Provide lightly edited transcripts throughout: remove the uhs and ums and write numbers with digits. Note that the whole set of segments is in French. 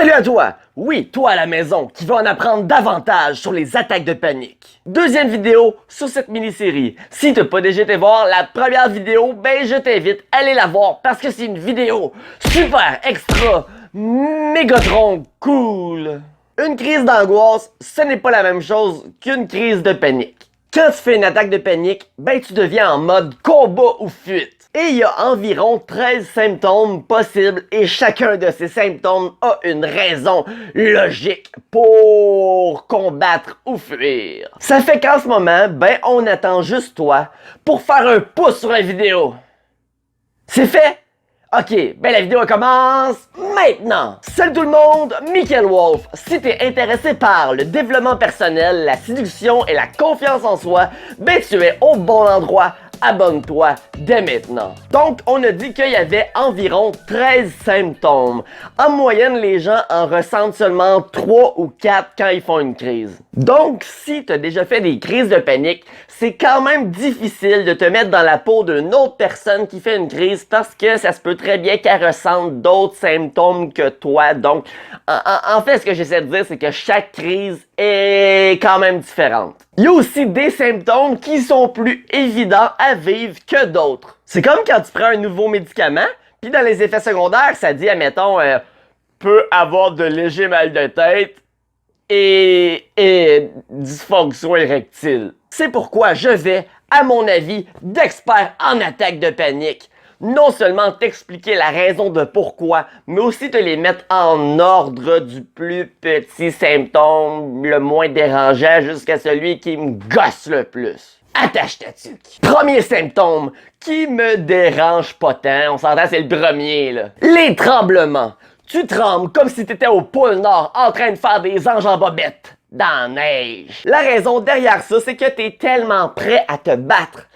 Salut à toi! Oui, toi à la maison, qui veut en apprendre davantage sur les attaques de panique. Deuxième vidéo sur cette mini-série. Si t'as pas déjà été voir la première vidéo, ben je t'invite à aller la voir parce que c'est une vidéo super extra, mégatron cool. Une crise d'angoisse, ce n'est pas la même chose qu'une crise de panique. Quand tu fais une attaque de panique, ben tu deviens en mode combat ou fuite. Et il y a environ 13 symptômes possibles et chacun de ces symptômes a une raison logique pour combattre ou fuir. Ça fait qu'en ce moment, ben on attend juste toi pour faire un pouce sur la vidéo. C'est fait? Ok, ben la vidéo commence maintenant! Salut tout le monde, Michael Wolf. Si t'es intéressé par le développement personnel, la séduction et la confiance en soi, ben tu es au bon endroit. Abonne-toi dès maintenant. Donc, on a dit qu'il y avait environ 13 symptômes. En moyenne, les gens en ressentent seulement 3 ou 4 quand ils font une crise. Donc, si tu as déjà fait des crises de panique, c'est quand même difficile de te mettre dans la peau d'une autre personne qui fait une crise parce que ça se peut très bien qu'elle ressente d'autres symptômes que toi. Donc, en fait, ce que j'essaie de dire, c'est que chaque crise est quand même différente. Il y a aussi des symptômes qui sont plus évidents à vivre que d'autres. C'est comme quand tu prends un nouveau médicament, puis dans les effets secondaires, ça dit, admettons, peut avoir de légers mal de tête et dysfonction érectile. C'est pourquoi je vais, à mon avis, d'expert en attaque de panique, non seulement t'expliquer la raison de pourquoi, mais aussi te les mettre en ordre du plus petit symptôme, le moins dérangeant, jusqu'à celui qui me gosse le plus. Attache ta tuque. Premier symptôme qui me dérange pas tant, on s'entend, c'est le premier, là. Les tremblements. Tu trembles comme si t'étais au pôle Nord en train de faire des anges en bobette dans la neige. La raison derrière ça, c'est que t'es tellement prêt à te battre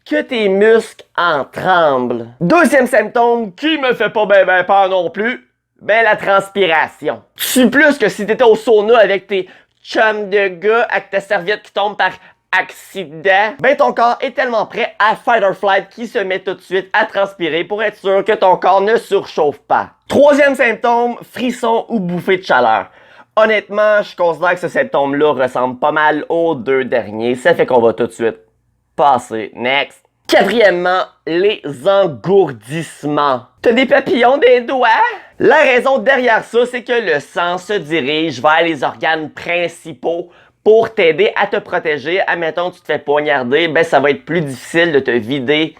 que tes muscles en tremblent. Deuxième symptôme qui me fait pas ben peur non plus, ben la transpiration. Tu plus que si t'étais au sauna avec tes chums de gars avec ta serviette qui tombe par accident, ben ton corps est tellement prêt à fight or flight qu'il se met tout de suite à transpirer pour être sûr que ton corps ne surchauffe pas. Troisième symptôme, frisson ou bouffée de chaleur. Honnêtement, je considère que ce symptôme-là ressemble pas mal aux deux derniers, ça fait qu'on va tout de suite passer. Next. Quatrièmement, les engourdissements. T'as des papillons des doigts? La raison derrière ça, c'est que le sang se dirige vers les organes principaux pour t'aider à te protéger. Admettons, tu te fais poignarder, ben ça va être plus difficile de te vider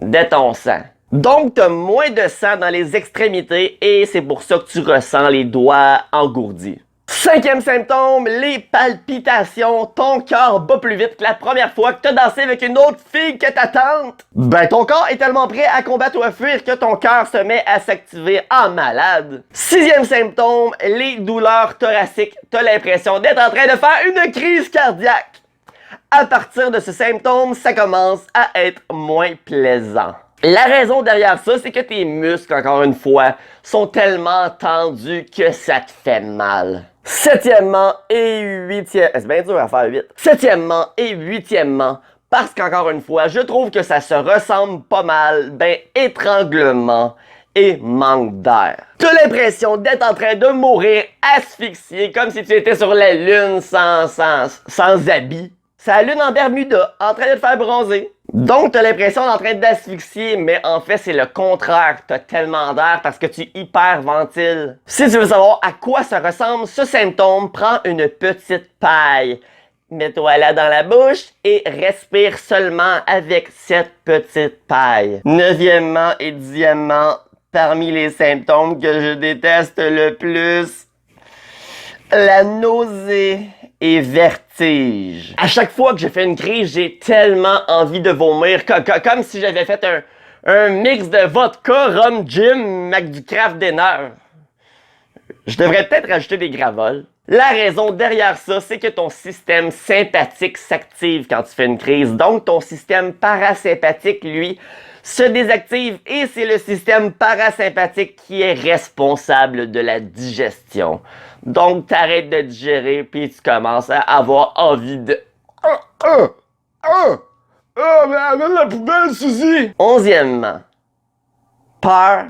de ton sang. Donc, t'as moins de sang dans les extrémités et c'est pour ça que tu ressens les doigts engourdis. Cinquième symptôme, les palpitations. Ton cœur bat plus vite que la première fois que t'as dansé avec une autre fille que ta tante. Ben ton corps est tellement prêt à combattre ou à fuir que ton cœur se met à s'activer en malade. Sixième symptôme, les douleurs thoraciques. T'as l'impression d'être en train de faire une crise cardiaque. À partir de ce symptôme, ça commence à être moins plaisant. La raison derrière ça, c'est que tes muscles, encore une fois, sont tellement tendus que ça te fait mal. Septièmement et huitièmement, c'est bien dur à faire 8. Septièmement et huitièmement, parce qu'encore une fois, je trouve que ça se ressemble pas mal, ben étranglement et manque d'air. T'as l'impression d'être en train de mourir asphyxié, comme si tu étais sur la lune sans habit. C'est la lune en Bermuda, en train de te faire bronzer. Donc, t'as l'impression d'être en train d'asphyxier, mais en fait, c'est le contraire. T'as tellement d'air parce que tu hyperventiles. Si tu veux savoir à quoi ça ressemble, ce symptôme, prends une petite paille. Mets-toi là dans la bouche et respire seulement avec cette petite paille. Neuvièmement et dixièmement, parmi les symptômes que je déteste le plus, la nausée et vertige. À chaque fois que je fais une crise, j'ai tellement envie de vomir, comme si j'avais fait un mix de vodka, rhum, gin, avec du Kraft Dinner. Je devrais peut-être rajouter des gravoles. La raison derrière ça, c'est que ton système sympathique s'active quand tu fais une crise. Donc, ton système parasympathique, lui, se désactive et c'est le système parasympathique qui est responsable de la digestion. Donc, t'arrêtes de digérer puis tu commences à avoir envie de... mais amène la poubelle, Suzy! Onzièmement, peur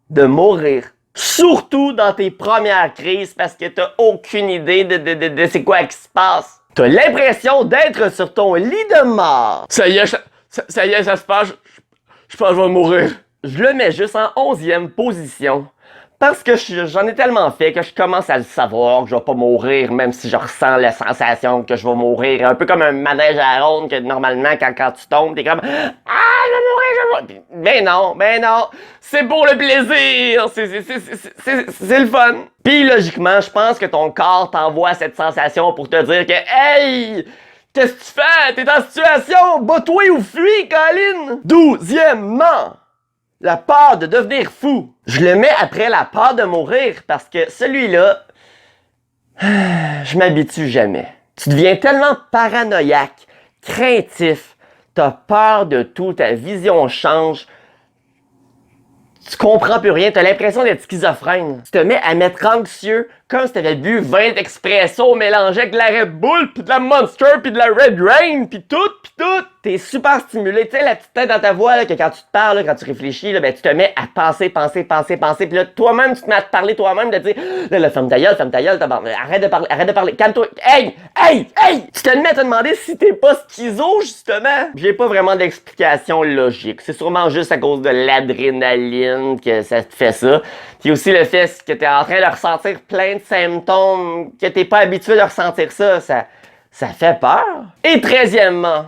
de mourir Surtout dans tes premières crises parce que t'as aucune idée de c'est quoi qui se passe. T'as l'impression d'être sur ton lit de mort. Ça y est, ça y est, ça se passe. Je pense que je vais mourir. Je le mets juste en 11e position. Parce que j'en ai tellement fait que je commence à le savoir que je vais pas mourir, même si je ressens la sensation que je vais mourir. Un peu comme un manège à ronde que normalement, quand tu tombes, t'es comme « Ah, je vais mourir, je vais mourir! » Mais non, c'est pour le plaisir! C'est le fun! Puis logiquement, je pense que ton corps t'envoie cette sensation pour te dire que « Hey! Qu'est-ce que tu fais? T'es en situation! Bats-toi ou fuis, Colin! » 12e, la peur de devenir fou. Je le mets après la peur de mourir parce que celui-là, je m'habitue jamais. Tu deviens tellement paranoïaque, craintif, t'as peur de tout, ta vision change. Tu comprends plus rien, t'as l'impression d'être schizophrène. Tu te mets à mettre anxieux comme si t'avais bu 20 expressos mélangés avec de la Red Bull, pis de la Monster, pis de la Red Rain, pis tout. T'es super stimulé. Tu sais, la petite tête dans ta voix, là, que quand tu te parles, là, quand tu réfléchis, là, ben, tu te mets à penser, pis là, toi-même, tu te mets à te parler toi-même, de dire, là, ferme ta gueule, arrête de parler, calme-toi, hey! Tu te mets à te demander si t'es pas schizo, justement. J'ai pas vraiment d'explication logique. C'est sûrement juste à cause de l'adrénaline que ça te fait ça. Puis aussi le fait que t'es en train de ressentir plein de symptômes, que t'es pas habitué de ressentir ça fait peur. Et 13e,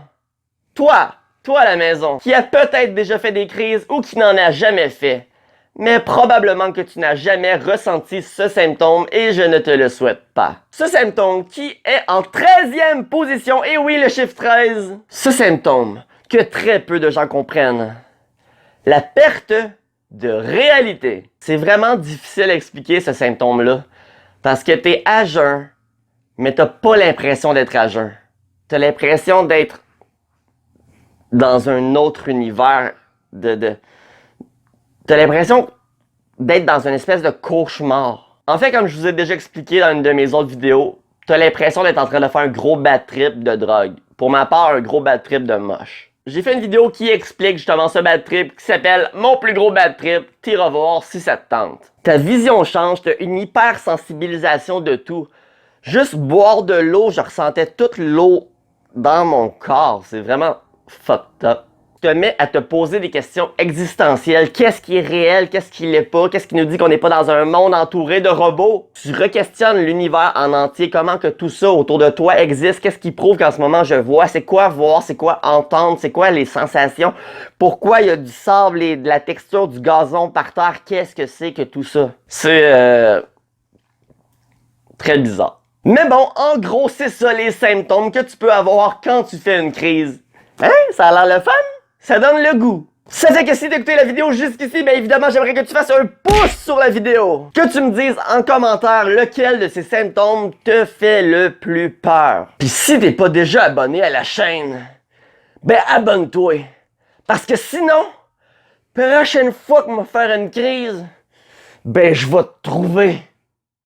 toi à la maison, qui a peut-être déjà fait des crises ou qui n'en a jamais fait, mais probablement que tu n'as jamais ressenti ce symptôme et je ne te le souhaite pas. Ce symptôme qui est en 13e position, et oui, le chiffre 13, ce symptôme que très peu de gens comprennent, la perte de réalité. C'est vraiment difficile à expliquer ce symptôme-là, parce que t'es à jeun, mais t'as pas l'impression d'être à jeun. T'as l'impression d'être dans un autre univers T'as l'impression d'être dans une espèce de cauchemar. En fait, comme je vous ai déjà expliqué dans une de mes autres vidéos, t'as l'impression d'être en train de faire un gros bad trip de drogue. Pour ma part, un gros bad trip de moche. J'ai fait une vidéo qui explique justement ce bad trip qui s'appelle « Mon plus gros bad trip », t'iras voir si ça te tente. Ta vision change, t'as une hypersensibilisation de tout. Juste boire de l'eau, je ressentais toute l'eau dans mon corps. C'est vraiment fucked up. Tu te mets à te poser des questions existentielles. Qu'est-ce qui est réel? Qu'est-ce qui l'est pas? Qu'est-ce qui nous dit qu'on n'est pas dans un monde entouré de robots? Tu re-questionnes l'univers en entier. Comment que tout ça autour de toi existe? Qu'est-ce qui prouve qu'en ce moment je vois? C'est quoi voir? C'est quoi entendre? C'est quoi les sensations? Pourquoi il y a du sable et de la texture du gazon par terre? Qu'est-ce que c'est que tout ça? C'est très bizarre. Mais bon, en gros, c'est ça les symptômes que tu peux avoir quand tu fais une crise. Hein? Ça a l'air le fun? Ça donne le goût. Ça fait que si t'as écouté la vidéo jusqu'ici, bien évidemment, j'aimerais que tu fasses un pouce sur la vidéo. Que tu me dises en commentaire lequel de ces symptômes te fait le plus peur. Puis si t'es pas déjà abonné à la chaîne, ben abonne-toi. Parce que sinon, prochaine fois que je vais faire une crise, ben je vais te trouver.